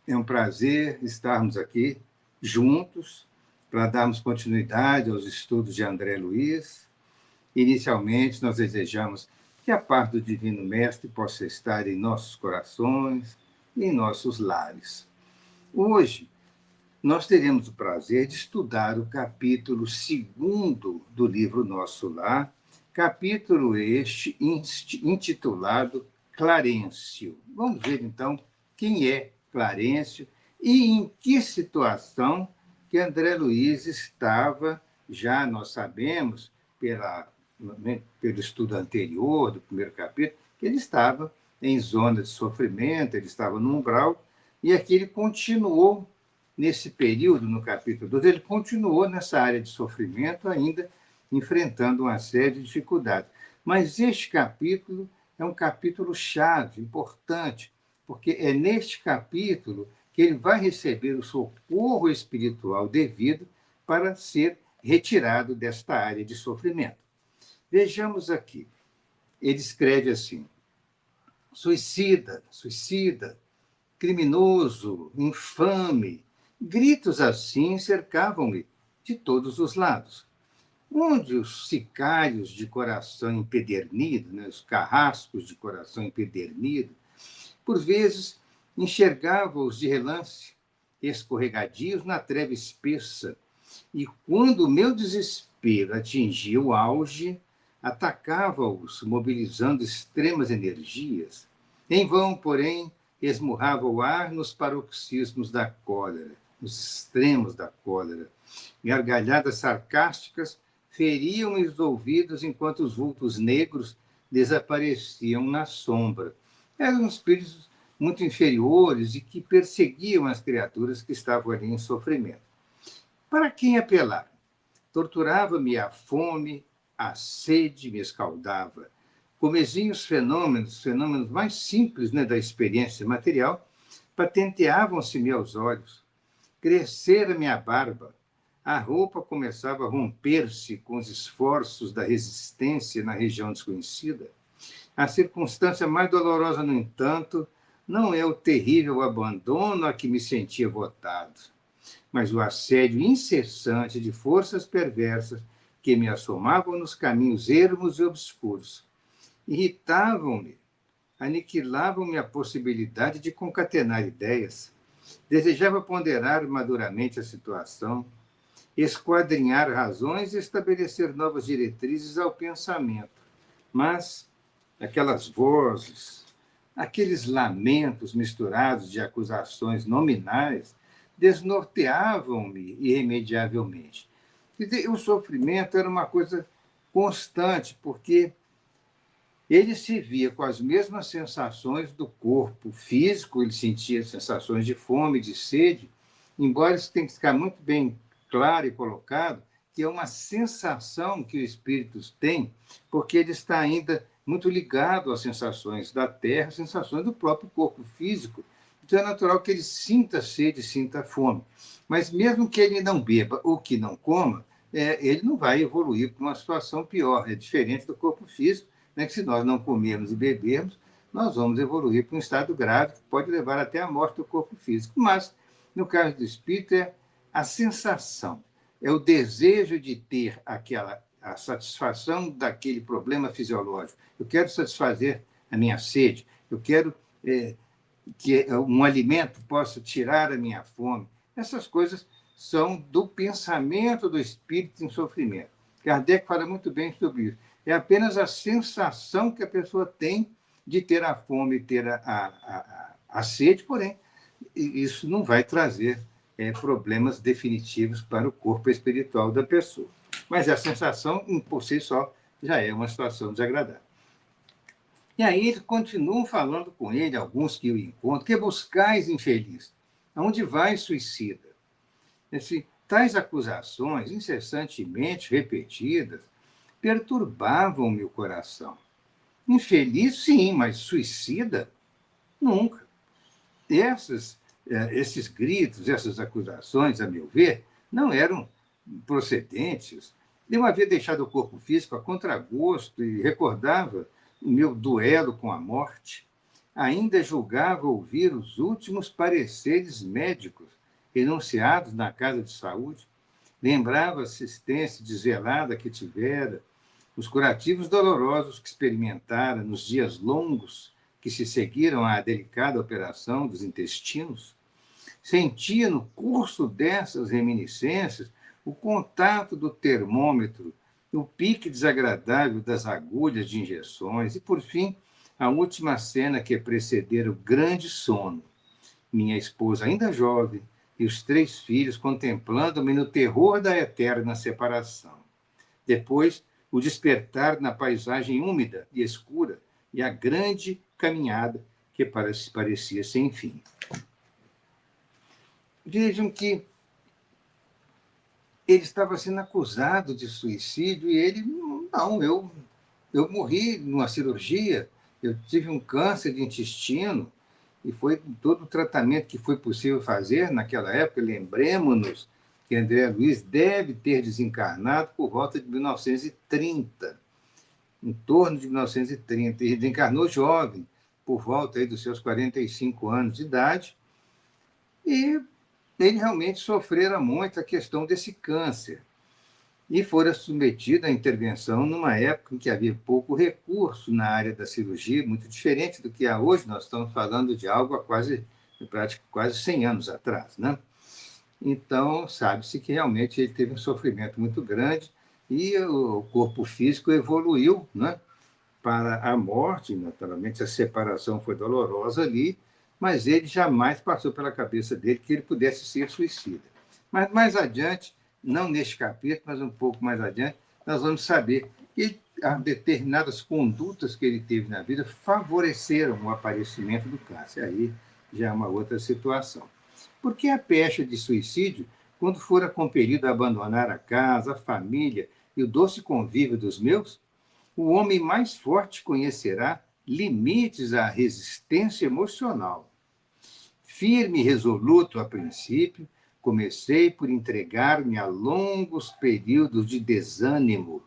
É um prazer estarmos aqui juntos para darmos continuidade aos estudos de André Luiz. Inicialmente, nós desejamos que a paz do Divino Mestre possa estar em nossos corações e em nossos lares. Hoje, nós teremos o prazer de estudar o capítulo 2º do livro Nosso Lar, capítulo este intitulado Clarencio. Vamos ver, então, quem é Clarencio e em que situação que André Luiz estava, já nós sabemos, pelo estudo anterior, do primeiro capítulo, que ele estava em zona de sofrimento, ele estava no umbral, e aqui ele continuou nesse período, no capítulo 12, ele continuou nessa área de sofrimento, ainda enfrentando uma série de dificuldades. Mas este capítulo é um capítulo chave, importante, porque é neste capítulo que ele vai receber o socorro espiritual devido para ser retirado desta área de sofrimento. Vejamos aqui. Ele escreve assim: suicida, suicida, criminoso, infame. Gritos assim cercavam-me de todos os lados. Onde os sicários de coração empedernido, né, os carrascos de coração empedernido, por vezes enxergava-os de relance, escorregadios na treva espessa, e quando o meu desespero atingia o auge, atacava-os, mobilizando extremas energias. Em vão, porém, esmurrava o ar nos paroxismos da cólera, nos extremos da cólera. Gargalhadas sarcásticas feriam-me os ouvidos enquanto os vultos negros desapareciam na sombra. Eram espíritos muito inferiores e que perseguiam as criaturas que estavam ali em sofrimento. Para quem apelar? Torturava-me a fome, a sede me escaldava. Comezinhos fenômenos mais simples, né, da experiência material, patenteavam-se-me aos olhos. Crescera minha barba, a roupa começava a romper-se com os esforços da resistência na região desconhecida. A circunstância mais dolorosa, no entanto, não é o terrível abandono a que me sentia votado, mas o assédio incessante de forças perversas que me assomavam nos caminhos ermos e obscuros. Irritavam-me, aniquilavam-me a possibilidade de concatenar ideias. Desejava ponderar maduramente a situação, esquadrinhar razões e estabelecer novas diretrizes ao pensamento. Mas aquelas vozes, aqueles lamentos misturados de acusações nominais, desnorteavam-me irremediavelmente. E o sofrimento era uma coisa constante, porque ele se via com as mesmas sensações do corpo físico, ele sentia sensações de fome, de sede, embora isso tenha que ficar muito bem claro e colocado, que é uma sensação que os espíritos têm, porque ele está ainda muito ligado às sensações da terra, às sensações do próprio corpo físico. Então é natural que ele sinta sede, sinta fome. Mas mesmo que ele não beba ou que não coma, ele não vai evoluir para uma situação pior. É diferente do corpo físico, né, que se nós não comermos e bebermos, nós vamos evoluir para um estado grave que pode levar até a morte do corpo físico. Mas, no caso do espírito, é a sensação, é o desejo de ter a satisfação daquele problema fisiológico. Eu quero satisfazer a minha sede, eu quero que um alimento possa tirar a minha fome. Essas coisas são do pensamento do espírito em sofrimento. Kardec fala muito bem sobre isso. É apenas a sensação que a pessoa tem de ter a fome, ter a sede, porém, isso não vai trazer problemas definitivos para o corpo espiritual da pessoa. Mas a sensação, por si só, já é uma situação desagradável. E aí eles continuam falando com ele, alguns que o encontram: que buscais, infeliz? Aonde vai, suicida? Tais acusações, incessantemente repetidas, perturbavam-me o coração. Infeliz, sim, mas suicida? Nunca. Esses gritos, essas acusações, a meu ver, não eram procedentes. Eu havia deixado o corpo físico a contragosto e recordava o meu duelo com a morte. ainda julgava ouvir os últimos pareceres médicos enunciados na casa de saúde, lembrava a assistência desvelada que tivera, os curativos dolorosos que experimentara nos dias longos que se seguiram à delicada operação dos intestinos, sentia no curso dessas reminiscências o contato do termômetro, o pique desagradável das agulhas de injeções e, por fim, a última cena que precedera o grande sono. Minha esposa ainda jovem e os 3 filhos contemplando-me no terror da eterna separação. Depois, o despertar na paisagem úmida e escura e a grande caminhada que parecia sem fim. Vejam que ele estava sendo acusado de suicídio e ele, não, eu morri numa cirurgia, eu tive um câncer de intestino e foi todo o tratamento que foi possível fazer naquela época. Lembremos-nos que André Luiz deve ter desencarnado por volta de 1930, em torno de 1930, e desencarnou jovem, por volta aí dos seus 45 anos de idade, e ele realmente sofrera muito a questão desse câncer e fora submetido à intervenção numa época em que havia pouco recurso na área da cirurgia, muito diferente do que há hoje. Nós estamos falando de algo há quase 100 anos atrás, né? Então, sabe-se que realmente ele teve um sofrimento muito grande e o corpo físico evoluiu, né, para a morte. Naturalmente, a separação foi dolorosa ali, mas ele jamais passou pela cabeça dele que ele pudesse ser suicida. Mas mais adiante, não neste capítulo, mas um pouco mais adiante, nós vamos saber que determinadas condutas que ele teve na vida favoreceram o aparecimento do câncer. Aí já é uma outra situação. Porque a pecha de suicídio, quando fora compelido a abandonar a casa, a família e o doce convívio dos meus, o homem mais forte conhecerá limites à resistência emocional. Firme e resoluto a princípio, comecei por entregar-me a longos períodos de desânimo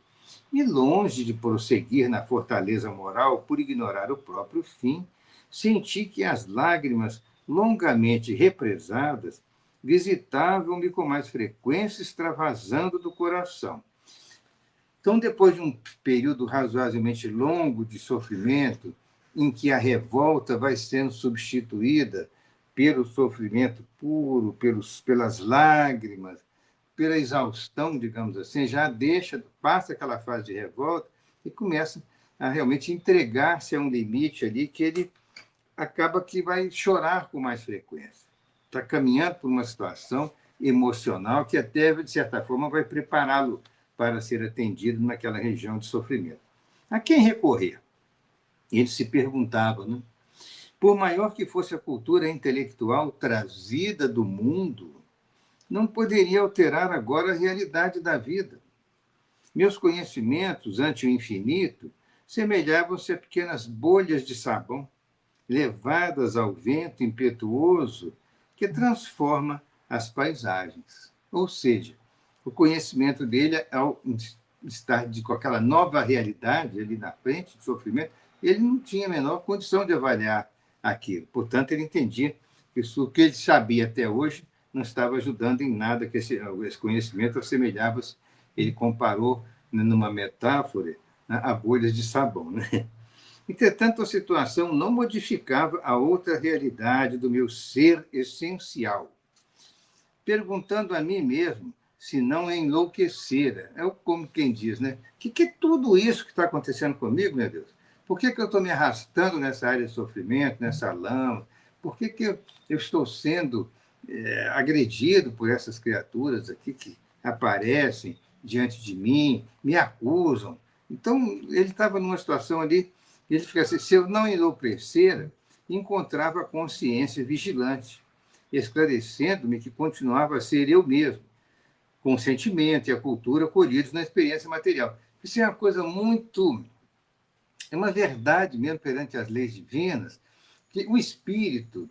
e, longe de prosseguir na fortaleza moral por ignorar o próprio fim, senti que as lágrimas longamente represadas visitavam-me com mais frequência, extravasando do coração. Então, depois de um período razoavelmente longo de sofrimento, em que a revolta vai sendo substituída pelo sofrimento puro, pelas lágrimas, pela exaustão, digamos assim, já passa aquela fase de revolta e começa a realmente entregar-se a um limite ali que ele acaba que vai chorar com mais frequência. Está caminhando por uma situação emocional que até, de certa forma, vai prepará-lo para ser atendido naquela região de sofrimento. A quem recorrer? Ele se perguntava, né? Por maior que fosse a cultura intelectual trazida do mundo, não poderia alterar agora a realidade da vida. Meus conhecimentos ante o infinito semelhavam-se a pequenas bolhas de sabão, levadas ao vento impetuoso que transforma as paisagens. Ou seja, o conhecimento dele, ao estar com aquela nova realidade ali na frente, de sofrimento, ele não tinha a menor condição de avaliar aquilo. Portanto, ele entendia que o que ele sabia até hoje não estava ajudando em nada, que esse conhecimento assemelhava-se, ele comparou, né, numa metáfora, né, a bolhas de sabão, né? Entretanto, a situação não modificava a outra realidade do meu ser essencial. Perguntando a mim mesmo se não enlouquecera. É como quem diz, né? Que é tudo isso que está acontecendo comigo, meu Deus? Por que eu estou me arrastando nessa área de sofrimento, nessa lama? Por que eu estou sendo agredido por essas criaturas aqui que aparecem diante de mim, me acusam? Então, ele estava numa situação ali, ele fica assim, se eu não enlouquecera, encontrava a consciência vigilante, esclarecendo-me que continuava a ser eu mesmo, com o sentimento e a cultura colhidos na experiência material. Isso é uma coisa muito... É uma verdade mesmo perante as leis divinas, que o espírito,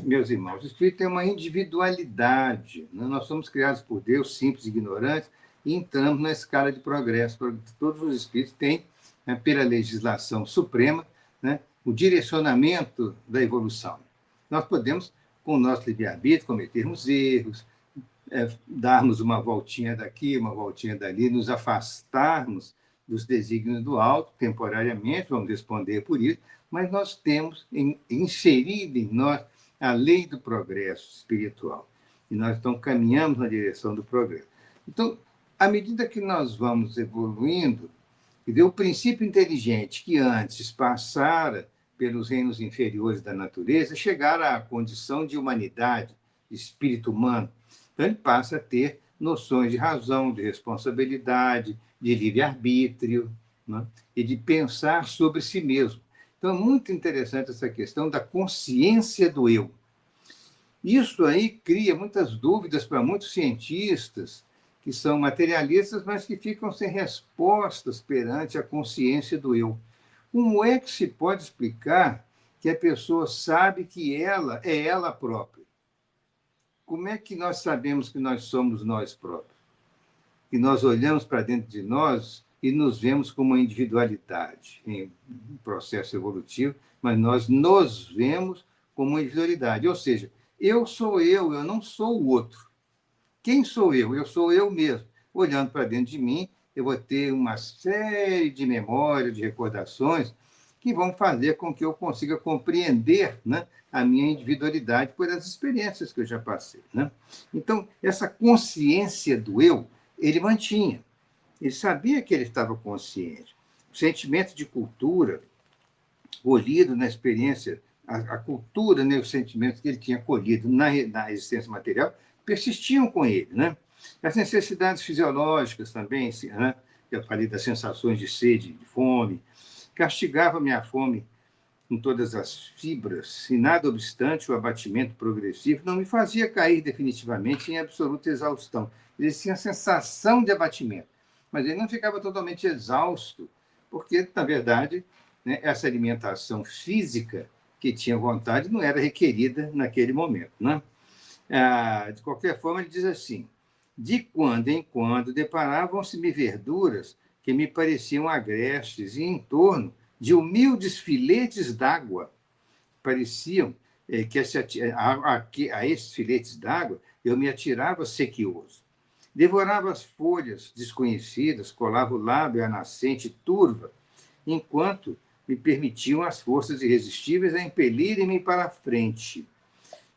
meus irmãos, o espírito tem uma individualidade. Né? Nós somos criados por Deus, simples e ignorantes, e entramos na escala de progresso. Todos os espíritos têm, né, pela legislação suprema, né, o direcionamento da evolução. Nós podemos, com o nosso livre-arbítrio, cometermos erros, darmos uma voltinha daqui, uma voltinha dali, nos afastarmos dos desígnios do alto, temporariamente, vamos responder por isso, mas nós temos inserido em nós a lei do progresso espiritual. E nós então caminhamos na direção do progresso. Então, à medida que nós vamos evoluindo, o princípio inteligente que antes passara pelos reinos inferiores da natureza, chegar à condição de humanidade, de espírito humano. Então, ele passa a ter noções de razão, de responsabilidade, de livre-arbítrio, né? E de pensar sobre si mesmo. Então, é muito interessante essa questão da consciência do eu. Isso aí cria muitas dúvidas para muitos cientistas que são materialistas, mas que ficam sem respostas perante a consciência do eu. Como é que se pode explicar que a pessoa sabe que ela é ela própria? Como é que nós sabemos que nós somos nós próprios? Que nós olhamos para dentro de nós e nos vemos como uma individualidade em um processo evolutivo, mas nós nos vemos como uma individualidade. Ou seja, eu sou eu não sou o outro. Quem sou eu? Eu sou eu mesmo. Olhando para dentro de mim, eu vou ter uma série de memórias, de recordações, que vão fazer com que eu consiga compreender, né, a minha individualidade por as experiências que eu já passei. Né? Então, essa consciência do eu, ele mantinha. Ele sabia que ele estava consciente. O sentimento de cultura, colhido na experiência, a cultura, né, os sentimentos que ele tinha colhido na existência material, persistiam com ele. Né? As necessidades fisiológicas também, né? Eu falei das sensações de sede, de fome, castigava minha fome com todas as fibras, e nada obstante o abatimento progressivo não me fazia cair definitivamente em absoluta exaustão. Ele tinha a sensação de abatimento, mas ele não ficava totalmente exausto, porque, na verdade, né, essa alimentação física que tinha vontade não era requerida naquele momento. Né? De qualquer forma, ele diz assim: de quando em quando deparavam-se-me verduras que me pareciam agrestes, e em torno de humildes filetes d'água. Pareciam que a esses filetes d'água eu me atirava sequioso. Devorava as folhas desconhecidas, colava o lábio à nascente turva, enquanto me permitiam as forças irresistíveis a impelirem-me para a frente.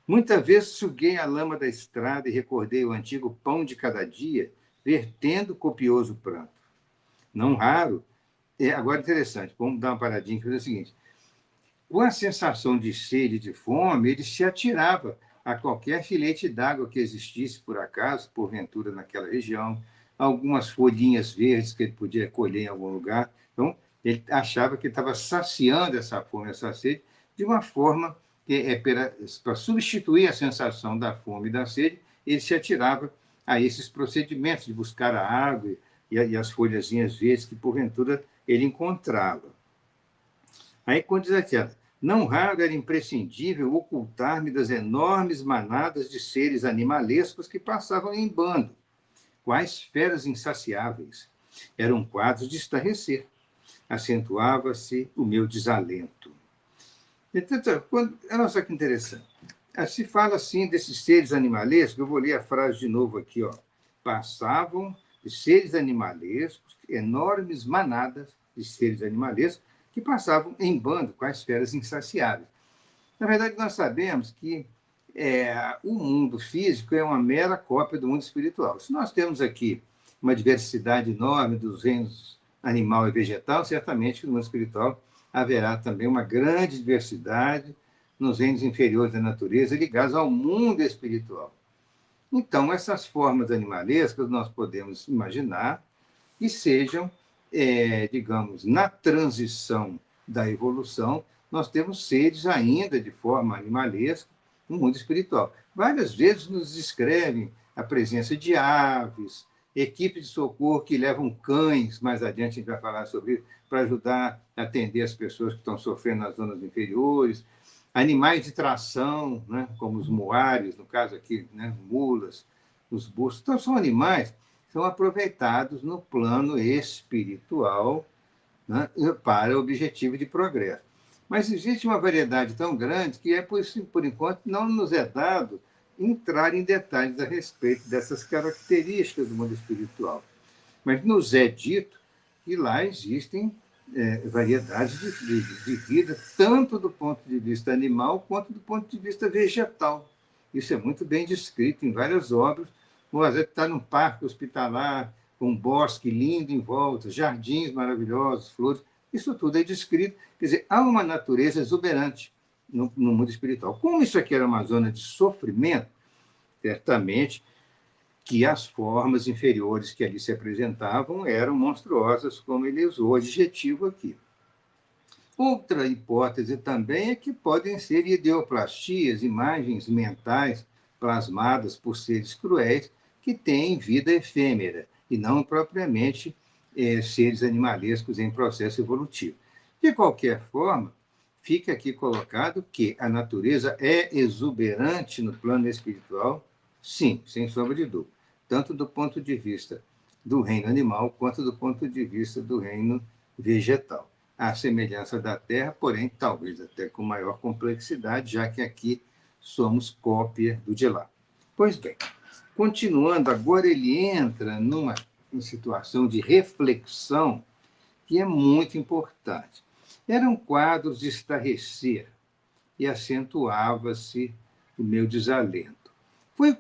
Muitas vezes suguei a lama da estrada e recordei o antigo pão de cada dia, vertendo copioso pranto. Não raro. Agora, interessante, vamos dar uma paradinha e fazer o seguinte: com a sensação de sede e de fome, ele se atirava a qualquer filete d'água que existisse, por acaso, porventura, naquela região, algumas folhinhas verdes que ele podia colher em algum lugar. Então, ele achava que estava saciando essa fome, essa sede, de uma forma que, para substituir a sensação da fome e da sede, ele se atirava a esses procedimentos de buscar a água e as folhazinhas verdes que, porventura, ele encontrava. Aí, quando diz aqui, não raro era imprescindível ocultar-me das enormes manadas de seres animalescos que passavam em bando, quais feras insaciáveis. Eram quadros de estarrecer. Acentuava-se o meu desalento. Então, olha só que interessante. Se fala assim desses seres animalescos, eu vou ler a frase de novo aqui, ó. Passavam de seres animalescos, enormes manadas de seres animalescos, que passavam em bando com as feras insaciáveis. Na verdade, nós sabemos que o mundo físico é uma mera cópia do mundo espiritual. Se nós temos aqui uma diversidade enorme dos reinos animal e vegetal, certamente no mundo espiritual haverá também uma grande diversidade nos reinos inferiores da natureza ligados ao mundo espiritual. Então, essas formas animalescas nós podemos imaginar que sejam, digamos, na transição da evolução, nós temos seres ainda de forma animalesca no mundo espiritual. Várias vezes nos descrevem a presença de aves, equipes de socorro que levam cães, mais adiante a gente vai falar sobre isso, para ajudar a atender as pessoas que estão sofrendo nas zonas inferiores, animais de tração, né, como os moares, no caso aqui, né, mulas, os burros. Então, são animais que são aproveitados no plano espiritual, né, para o objetivo de progresso. Mas existe uma variedade tão grande que, por enquanto, não nos é dado entrar em detalhes a respeito dessas características do mundo espiritual. Mas nos é dito que lá existem variedades de vida, tanto do ponto de vista animal quanto do ponto de vista vegetal. Isso é muito bem descrito em várias obras. O exemplo está num parque hospitalar, com um bosque lindo em volta, jardins maravilhosos, flores. Isso tudo é descrito. Quer dizer, há uma natureza exuberante no mundo espiritual. Como isso aqui era uma zona de sofrimento, certamente que as formas inferiores que ali se apresentavam eram monstruosas, como ele usou o adjetivo aqui. Outra hipótese também é que podem ser ideoplastias, imagens mentais plasmadas por seres cruéis que têm vida efêmera e não propriamente seres animalescos em processo evolutivo. De qualquer forma, fica aqui colocado que a natureza é exuberante no plano espiritual, sim, sem sombra de dúvida, tanto do ponto de vista do reino animal quanto do ponto de vista do reino vegetal. À semelhança da Terra, porém, talvez até com maior complexidade, já que aqui somos cópia do de lá. Pois bem, continuando, agora ele entra numa situação de reflexão que é muito importante. Eram quadros de estarrecer e acentuava-se o meu desalento. Foi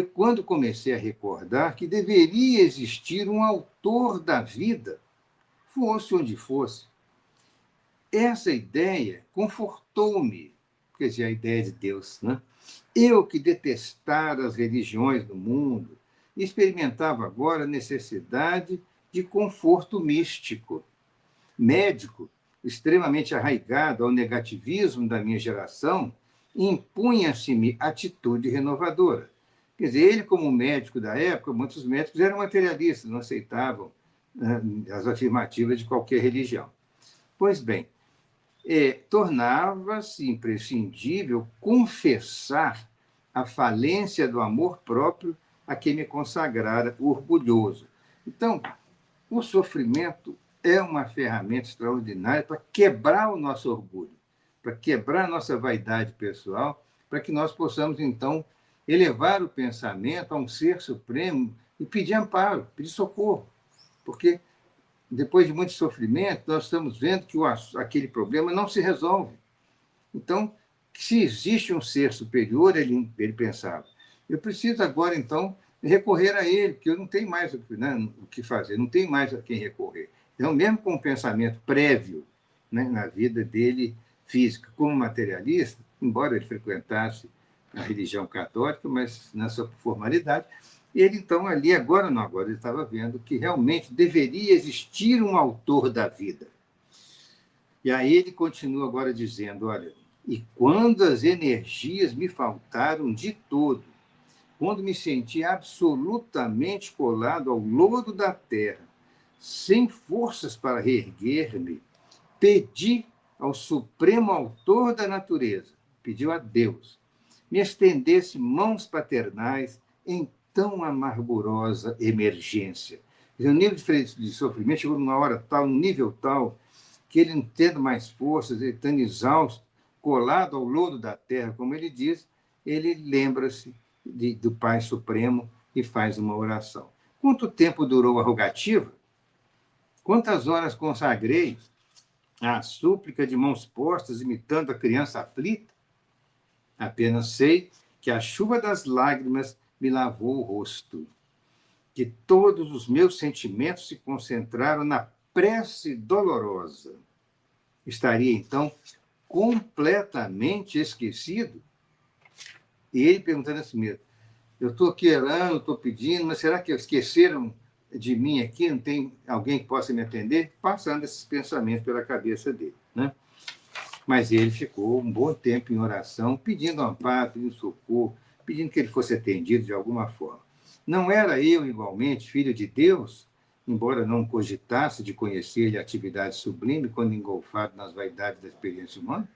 quando comecei a recordar que deveria existir um autor da vida, fosse onde fosse. Essa ideia confortou-me, quer dizer, a ideia de Deus, né? Eu que detestara as religiões do mundo, experimentava agora a necessidade de conforto místico. Médico, extremamente arraigado ao negativismo da minha geração, impunha-se-me atitude renovadora. Quer dizer, ele, como médico da época, muitos médicos eram materialistas, não aceitavam as afirmativas de qualquer religião. Pois bem, tornava-se imprescindível confessar a falência do amor próprio a que me consagrara orgulhoso. Então, o sofrimento é uma ferramenta extraordinária para quebrar o nosso orgulho, para quebrar a nossa vaidade pessoal, para que nós possamos, então, elevar o pensamento a um ser supremo e pedir amparo, pedir socorro. Porque depois de muito sofrimento, nós estamos vendo que aquele problema não se resolve. Então, se existe um ser superior, ele pensava, eu preciso agora, então, recorrer a ele, porque eu não tenho mais o que fazer, não tenho mais a quem recorrer. Então, mesmo com um pensamento prévio, né, na vida dele física, como materialista, embora ele frequentasse a religião católica, mas na sua formalidade, ele, então, ali, agora não, agora ele estava vendo que realmente deveria existir um autor da vida. E aí ele continua agora dizendo, olha, e quando as energias me faltaram de todo, quando me senti absolutamente colado ao lodo da terra, sem forças para reerguer-me, pedi ao supremo autor da natureza, pediu a Deus, me estendesse mãos paternais em tão amargurosa emergência. O nível de sofrimento chegou numa hora tal, num nível tal, que ele não tendo mais forças, ele estando exausto, colado ao lodo da terra, como ele diz, ele lembra-se do Pai Supremo e faz uma oração. Quanto tempo durou a rogativa? Quantas horas consagrei à súplica de mãos postas, imitando a criança aflita? Apenas sei que a chuva das lágrimas me lavou o rosto, que todos os meus sentimentos se concentraram na prece dolorosa. Estaria, então, completamente esquecido? E ele perguntando assim mesmo, eu estou aqui orando, estou pedindo, mas será que esqueceram de mim aqui? Não tem alguém que possa me atender? Passando esses pensamentos pela cabeça dele, né? Mas ele ficou um bom tempo em oração, pedindo amparo, pedindo socorro, pedindo que ele fosse atendido de alguma forma. Não era eu, igualmente, filho de Deus, embora não cogitasse de conhecer-lhe a atividade sublime quando engolfado nas vaidades da experiência humana?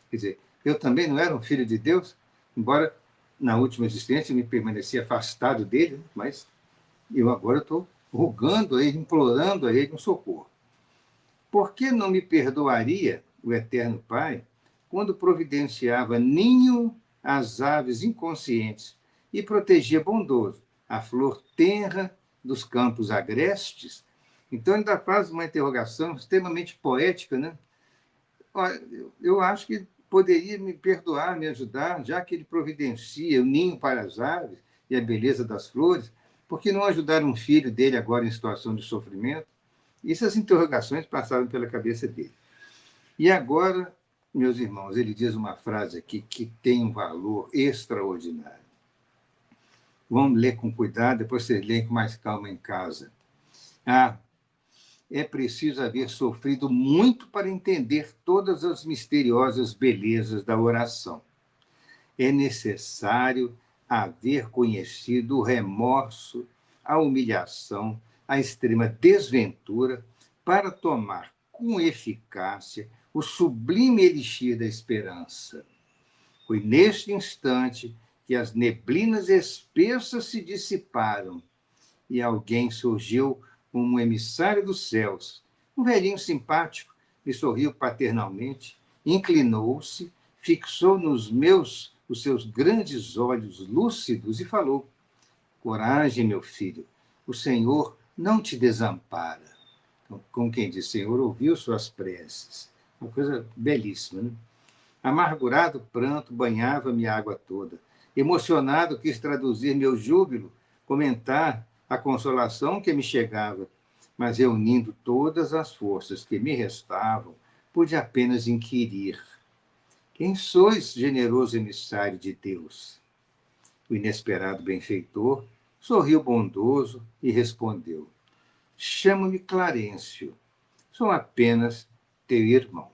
Quer dizer, eu também não era um filho de Deus, embora na última existência me permaneci afastado dele, mas eu agora estou rogando a ele, implorando a ele um socorro. Por que não me perdoaria o Eterno Pai quando providenciava ninho às aves inconscientes e protegia bondoso a flor tenra dos campos agrestes? Então, ainda faz uma interrogação extremamente poética, né? Olha, eu acho que poderia me perdoar, me ajudar, já que ele providencia o ninho para as aves e a beleza das flores, por que não ajudar um filho dele agora em situação de sofrimento? Essas interrogações passaram pela cabeça dele. E agora, meus irmãos, ele diz uma frase aqui que tem um valor extraordinário. Vamos ler com cuidado, depois vocês leem com mais calma em casa. Ah, é preciso haver sofrido muito para entender todas as misteriosas belezas da oração. É necessário haver conhecido o remorso, a humilhação, a extrema desventura para tomar com eficácia o sublime elixir da esperança. Foi neste instante que as neblinas espessas se dissiparam e alguém surgiu como um emissário dos céus. Um velhinho simpático me sorriu paternalmente, inclinou-se, fixou nos meus os seus grandes olhos lúcidos e falou: coragem, meu filho, o Senhor não te desampara. Então, como quem diz, o Senhor ouviu suas preces. Uma coisa belíssima, né? Amargurado pranto banhava minha água toda. Emocionado, quis traduzir meu júbilo, comentar a consolação que me chegava, mas reunindo todas as forças que me restavam, pude apenas inquirir: quem sois, generoso emissário de Deus? O inesperado benfeitor sorriu bondoso e respondeu: chamo-me Clarencio, sou apenas teu irmão.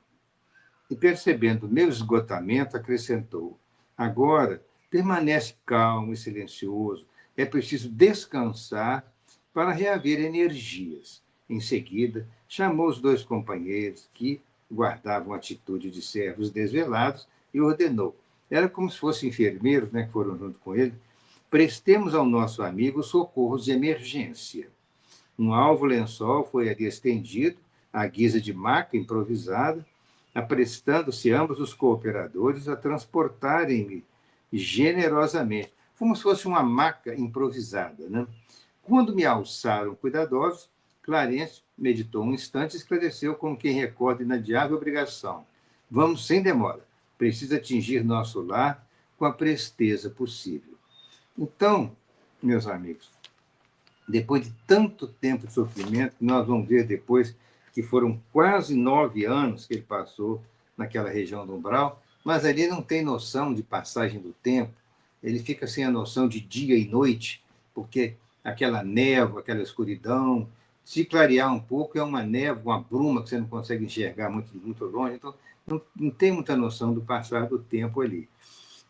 E percebendo meu esgotamento, acrescentou: agora permanece calmo e silencioso, é preciso descansar para reaver energias. Em seguida, chamou os dois companheiros, que guardavam atitude de servos desvelados, e ordenou. Era como se fossem enfermeiros, né, que foram junto com ele. Prestemos ao nosso amigo socorros de emergência. Um alvo lençol foi ali estendido, à guisa de maca improvisada, aprestando-se ambos os cooperadores a transportarem-me generosamente, como se fosse uma maca improvisada, né? Quando me alçaram cuidadosos, Clarence meditou um instante e esclareceu como quem recorda inadiável obrigação: vamos sem demora, precisa atingir nosso lar com a presteza possível. Então, meus amigos, depois de tanto tempo de sofrimento, nós vamos ver depois que foram quase 9 anos que ele passou naquela região do umbral, mas ali não tem noção de passagem do tempo, ele fica sem a noção de dia e noite, porque aquela névoa, aquela escuridão, se clarear um pouco, é uma névoa, uma bruma que você não consegue enxergar muito, muito longe, então não tem muita noção do passar do tempo ali.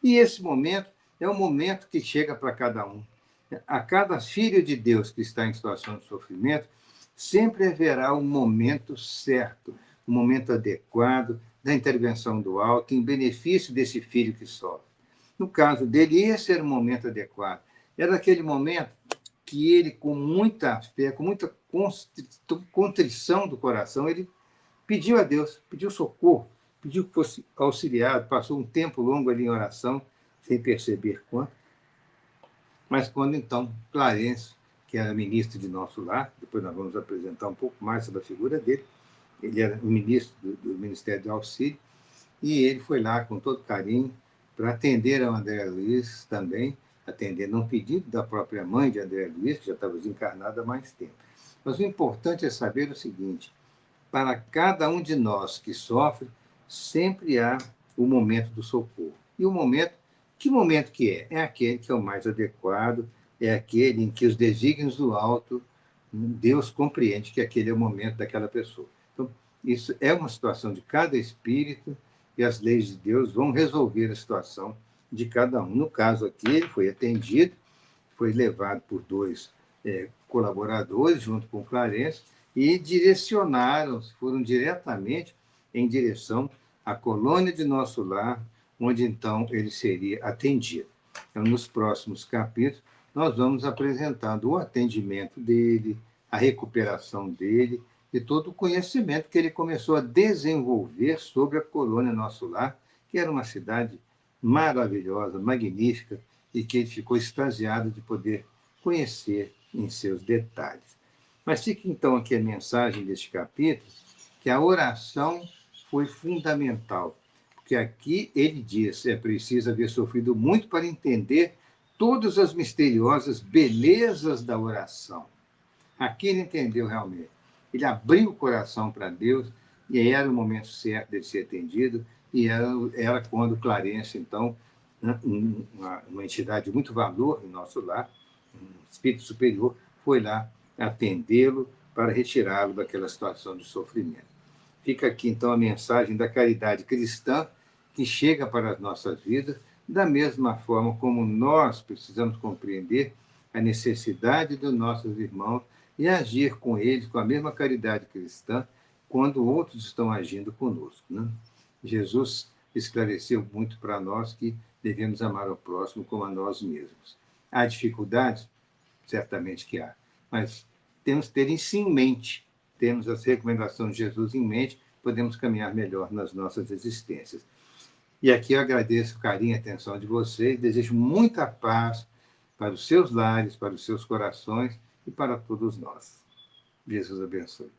E esse momento é um momento que chega para cada um. A cada filho de Deus que está em situação de sofrimento, sempre haverá um momento certo, um momento adequado da intervenção do alto em benefício desse filho que sofre. No caso dele, esse era o momento adequado. Era aquele momento que ele, com muita fé, com muita contrição do coração, ele pediu a Deus, pediu socorro, pediu que fosse auxiliado, passou um tempo longo ali em oração, sem perceber quanto. Mas quando então Clarence, que era ministro de nosso lar, depois nós vamos apresentar um pouco mais sobre a figura dele, ele era o ministro do Ministério do Auxílio, e ele foi lá com todo carinho para atender ao André Luiz também, atendendo a um pedido da própria mãe de André Luiz, que já estava desencarnada há mais tempo. Mas o importante é saber o seguinte: para cada um de nós que sofre, sempre há o momento do socorro. E o momento, que momento que é? É aquele que é o mais adequado, é aquele em que os desígnios do alto, Deus compreende que aquele é o momento daquela pessoa. Então, isso é uma situação de cada espírito e as leis de Deus vão resolver a situação de cada um. No caso aqui, ele foi atendido, foi levado por dois colaboradores, junto com Clarence, e foram diretamente em direção à colônia de Nosso Lar, onde então ele seria atendido. Então, nos próximos capítulos, nós vamos apresentando o atendimento dele, a recuperação dele e todo o conhecimento que ele começou a desenvolver sobre a colônia Nosso Lar, que era uma cidade maravilhosa, magnífica, e que ele ficou extasiado de poder conhecer em seus detalhes. Mas fica então aqui a mensagem deste capítulo, que a oração foi fundamental, porque aqui ele diz, é preciso haver sofrido muito para entender todas as misteriosas belezas da oração. Aqui ele entendeu realmente. Ele abriu o coração para Deus, e era o momento certo de ser atendido, e era quando Clarence, então, uma entidade de muito valor em nosso lar, um espírito superior, foi lá atendê-lo para retirá-lo daquela situação de sofrimento. Fica aqui, então, a mensagem da caridade cristã que chega para as nossas vidas, da mesma forma como nós precisamos compreender a necessidade dos nossos irmãos e agir com eles com a mesma caridade cristã quando outros estão agindo conosco. Né? Jesus esclareceu muito para nós que devemos amar o próximo como a nós mesmos. Há dificuldades? Certamente que há, mas temos que ter isso em mente, temos as recomendações de Jesus em mente, podemos caminhar melhor nas nossas existências. E aqui eu agradeço o carinho e a atenção de vocês, desejo muita paz para os seus lares, para os seus corações e para todos nós. Jesus abençoe.